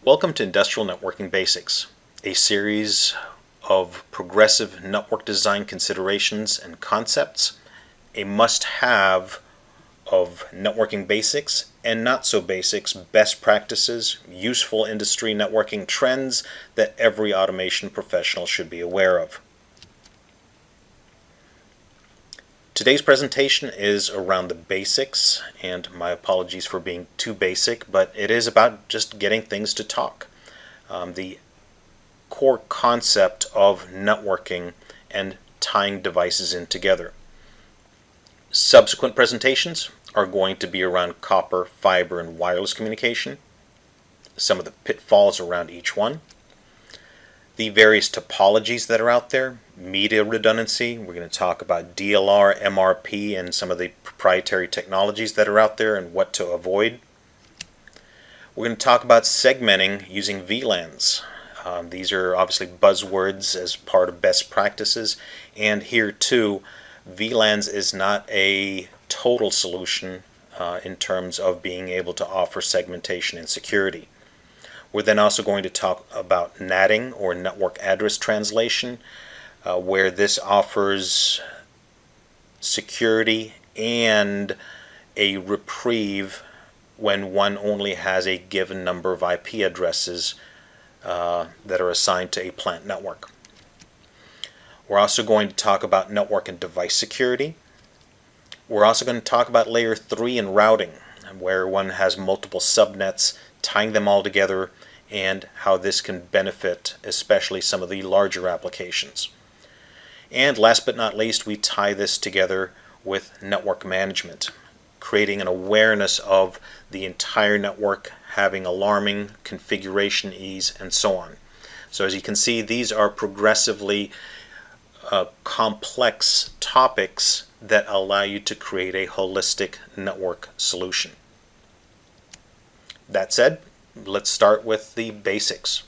Welcome to Industrial Networking Basics, a series of progressive network design considerations and concepts, a must-have of networking basics and not so basics, best practices, useful industry networking trends that every automation professional should be aware of. Today's presentation is around the basics, and my apologies for being too basic, but it is about just getting things to talk. The core concept of networking and tying devices in together. Subsequent presentations are going to be around copper, fiber, and wireless communication, some of the pitfalls around each one, the various topologies that are out there, media redundancy. We're going to talk about DLR, MRP, and some of the proprietary technologies that are out there and what to avoid. We're going to talk about segmenting using VLANs. These are obviously buzzwords as part of best practices, and here too, VLANs is not a total solution in terms of being able to offer segmentation and security. We're then also going to talk about NATing, or network address translation, where this offers security and a reprieve when one only has a given number of IP addresses that are assigned to a plant network. We're also going to talk about network and device security. We're also going to talk about layer 3 and routing, where one has multiple subnets, tying them all together, and how this can benefit especially some of the larger applications. And last but not least, we tie this together with network management, creating an awareness of the entire network, having alarming, configuration ease, and so on. So as you can see, these are progressively complex topics that allow you to create a holistic network solution. That said, let's start with the basics.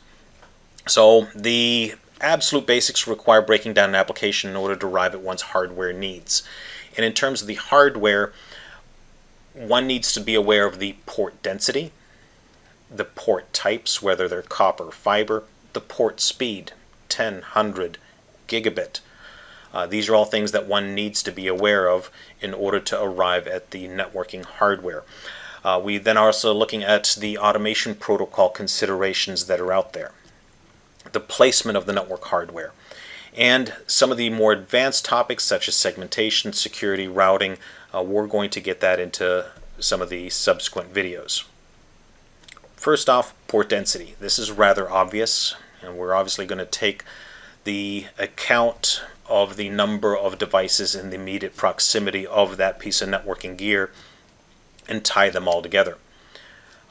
So the absolute basics require breaking down an application in order to arrive at one's hardware needs. And in terms of the hardware, one needs to be aware of the port density, the port types, whether they're copper or fiber, the port speed, 10, 100, gigabit. These are all things that one needs to be aware of in order to arrive at the networking hardware. We then are also looking at the automation protocol considerations that are out there, the placement of the network hardware, and some of the more advanced topics such as segmentation, security, routing. We're going to get that into some of the subsequent videos. First off, port density. This is rather obvious, and we're obviously going to take the account of the number of devices in the immediate proximity of that piece of networking gear and tie them all together.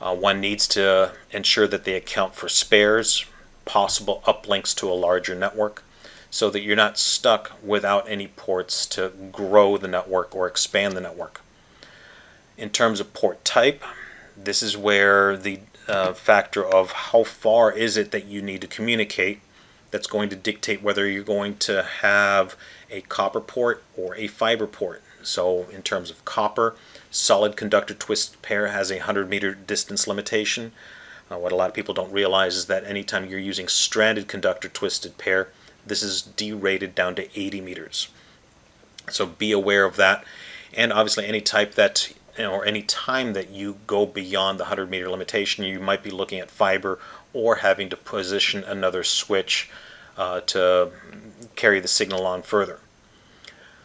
One needs to ensure that they account for spares, possible uplinks to a larger network, so that you're not stuck without any ports to grow the network or expand the network. In terms of port type, this is where the factor of how far is it that you need to communicate that's going to dictate whether you're going to have a copper port or a fiber port. So in terms of copper, solid conductor twisted pair has a 100-meter distance limitation. What a lot of people don't realize is that anytime you're using stranded conductor twisted pair, this is derated down to 80 meters. So be aware of that. And obviously any type that, or any time that you go beyond the 100-meter limitation, you might be looking at fiber or having to position another switch to carry the signal on further.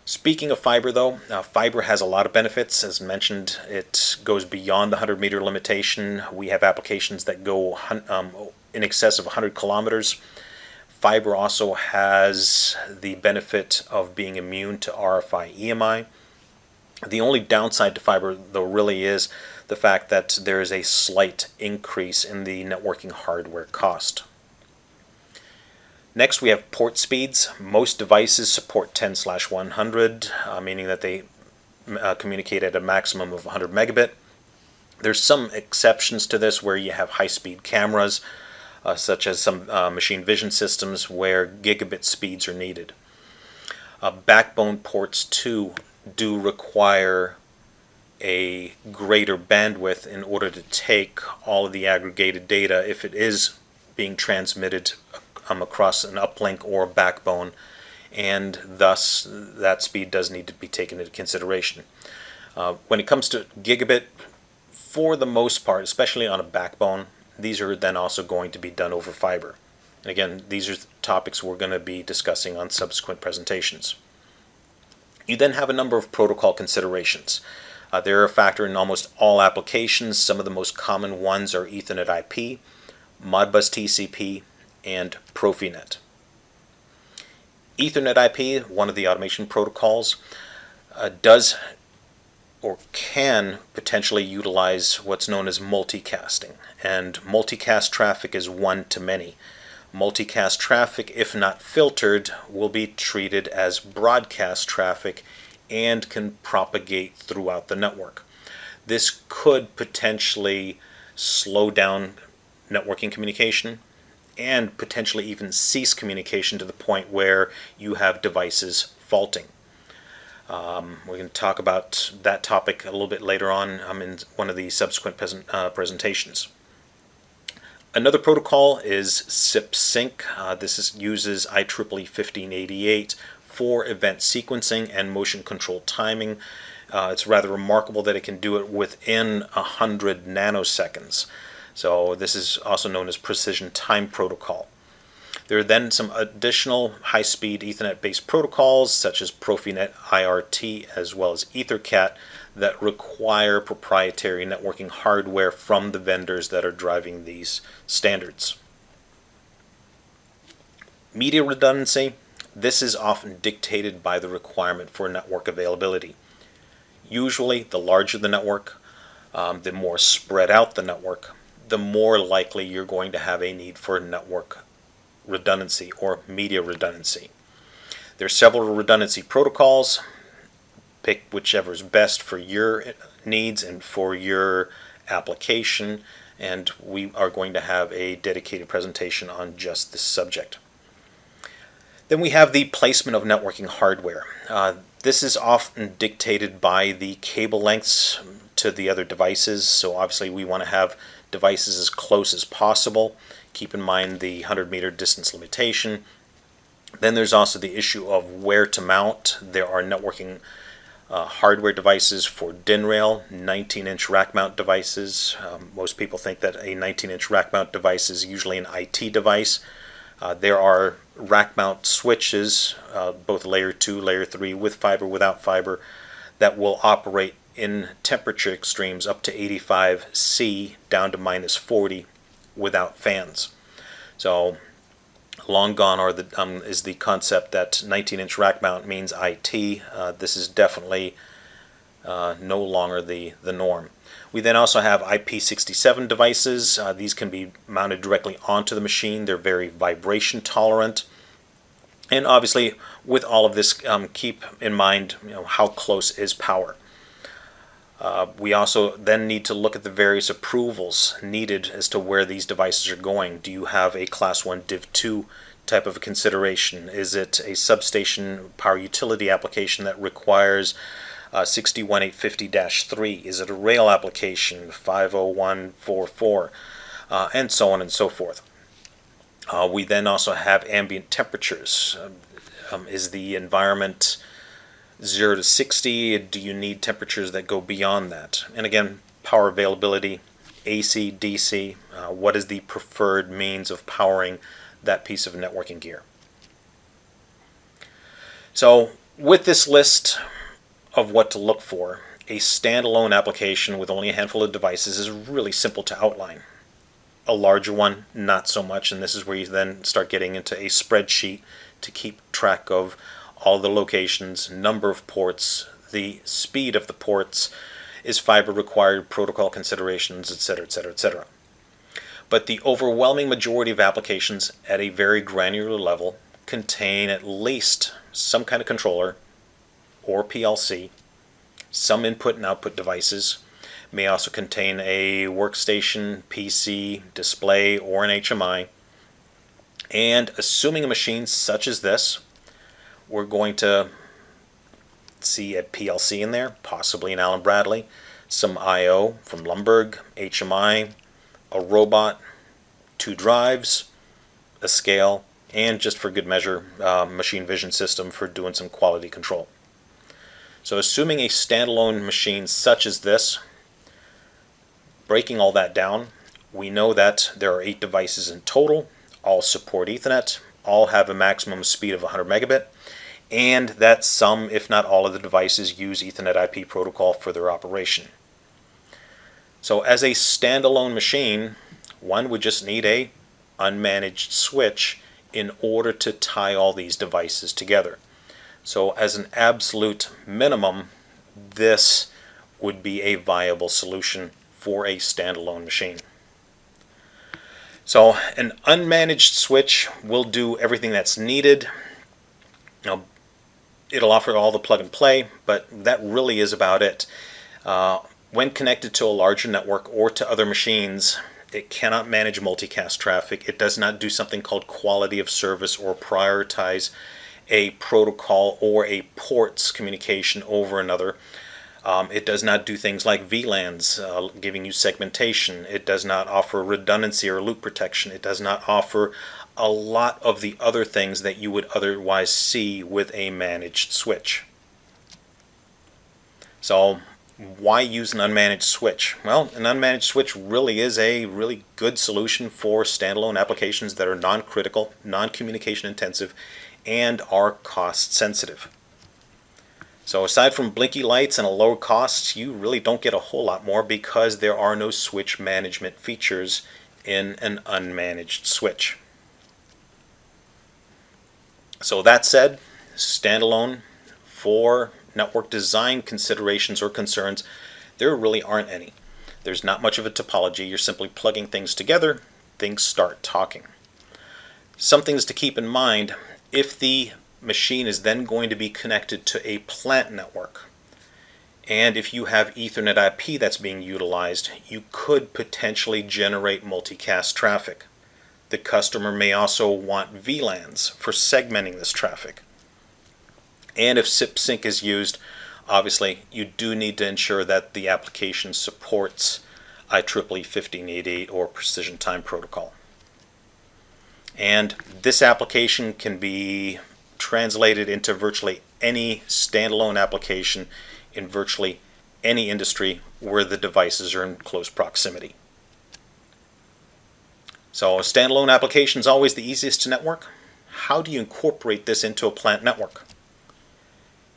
Speaking of fiber though, fiber has a lot of benefits. As mentioned, it goes beyond the 100-meter limitation. We have applications that go in excess of 100 kilometers. Fiber also has the benefit of being immune to RFI EMI. The only downside to fiber though really is the fact that there is a slight increase in the networking hardware cost. Next, we have port speeds. Most devices support 10/100, meaning that they communicate at a maximum of 100 megabit. There's some exceptions to this where you have high-speed cameras, such as some machine vision systems where gigabit speeds are needed. Backbone ports too do require a greater bandwidth in order to take all of the aggregated data if it is being transmitted across an uplink or a backbone, and thus that speed does need to be taken into consideration. When it comes to gigabit, for the most part, especially on a backbone, these are then also going to be done over fiber. And again, these are topics we're going to be discussing on subsequent presentations. You then have a number of protocol considerations. They're a factor in almost all applications. Some of the most common ones are Ethernet IP, Modbus TCP, and Profinet. Ethernet IP, one of the automation protocols, does or can potentially utilize what's known as multicasting. And multicast traffic is one-to-many. Multicast traffic, if not filtered, will be treated as broadcast traffic and can propagate throughout the network. This could potentially slow down networking communication and potentially even cease communication to the point where you have devices faulting. We're going to talk about that topic a little bit later on in one of the subsequent presentations. Another protocol is SIP-Sync. This uses IEEE 1588 for event sequencing and motion control timing. It's rather remarkable that it can do it within 100 nanoseconds. So this is also known as Precision Time Protocol. There are then some additional high-speed Ethernet-based protocols such as Profinet IRT as well as EtherCAT that require proprietary networking hardware from the vendors that are driving these standards. Media redundancy. This is often dictated by the requirement for network availability. Usually, the larger the network, the more spread out the network, the more likely you're going to have a need for network redundancy or media redundancy. There are several redundancy protocols. Pick whichever is best for your needs and for your application, and we are going to have a dedicated presentation on just this subject. Then we have the placement of networking hardware. This is often dictated by the cable lengths to the other devices, so obviously we want to have devices as close as possible. Keep in mind the 100-meter distance limitation. Then there's also the issue of where to mount. There are networking hardware devices for DIN rail, 19-inch rack mount devices. Most people think that a 19-inch rack mount device is usually an IT device. There are rack mount switches, both layer 2, layer 3, with fiber, without fiber, that will operate in temperature extremes up to 85 C down to minus 40 without fans. So long gone is the concept that 19-inch rack mount means IT. This is definitely no longer the norm. We then also have IP67 devices. These can be mounted directly onto the machine. They're very vibration tolerant. And obviously, with all of this, keep in mind how close is power. We also then need to look at the various approvals needed as to where these devices are going. Do you have a Class 1 Div 2 type of a consideration? Is it a substation power utility application that requires 61850-3? Is it a rail application, 50144, and so on and so forth? We then also have ambient temperatures. Is the environment 0 to 60? Do you need temperatures that go beyond that? And again, power availability, AC, DC, what is the preferred means of powering that piece of networking gear? So with this list of what to look for, a standalone application with only a handful of devices is really simple to outline. A larger one, not so much, and this is where you then start getting into a spreadsheet to keep track of all the locations, number of ports, the speed of the ports, is fiber required, protocol considerations, etc., etc., etc. But the overwhelming majority of applications at a very granular level contain at least some kind of controller or PLC, some input and output devices, may also contain a workstation, PC, display, or an HMI. And assuming a machine such as this, we're going to see a PLC in there, possibly an Allen Bradley. some I/O from Lumberg, HMI, a robot, 2 drives, a scale, and just for good measure, machine vision system for doing some quality control. So assuming a standalone machine such as this, breaking all that down, we know that there are 8 devices in total, all support Ethernet, all have a maximum speed of 100 megabit, and that some, if not all, of the devices use Ethernet IP protocol for their operation. So as a standalone machine, one would just need a unmanaged switch in order to tie all these devices together. So as an absolute minimum, this would be a viable solution for a standalone machine. So an unmanaged switch will do everything that's needed. Now, it'll offer all the plug and play, but that really is about it. When connected to a larger network or to other machines, it cannot manage multicast traffic. It does not do something called quality of service or prioritize a protocol or a port's communication over another. It does not do things like VLANs, giving you segmentation. It does not offer redundancy or loop protection. It does not offer a lot of the other things that you would otherwise see with a managed switch. So why use an unmanaged switch? Well, an unmanaged switch really is a really good solution for standalone applications that are non-critical, non-communication intensive, and are cost sensitive. So aside from blinky lights and a lower cost, you really don't get a whole lot more because there are no switch management features in an unmanaged switch. So that said, standalone, for network design considerations or concerns, there really aren't any. There's not much of a topology. You're simply plugging things together, things start talking. Some things to keep in mind: if the machine is then going to be connected to a plant network, and if you have Ethernet IP that's being utilized, you could potentially generate multicast traffic. The customer may also want VLANs for segmenting this traffic. And if SIP sync is used, obviously you do need to ensure that the application supports IEEE 1588 or Precision Time Protocol. And this application can be translated into virtually any standalone application in virtually any industry where the devices are in close proximity. So a standalone application is always the easiest to network. How do you incorporate this into a plant network?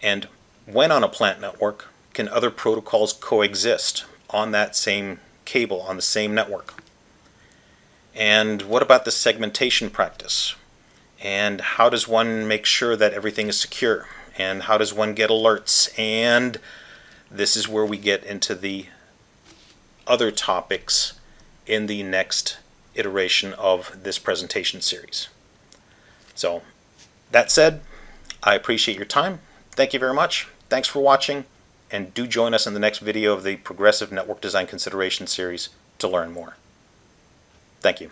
And when on a plant network, can other protocols coexist on that same cable, on the same network? And what about the segmentation practice? And how does one make sure that everything is secure? And how does one get alerts? And this is where we get into the other topics in the next iteration of this presentation series. So that said, I appreciate your time. Thank you very much. Thanks for watching, and do join us in the next video of the Progressive Network Design Consideration series to learn more. Thank you.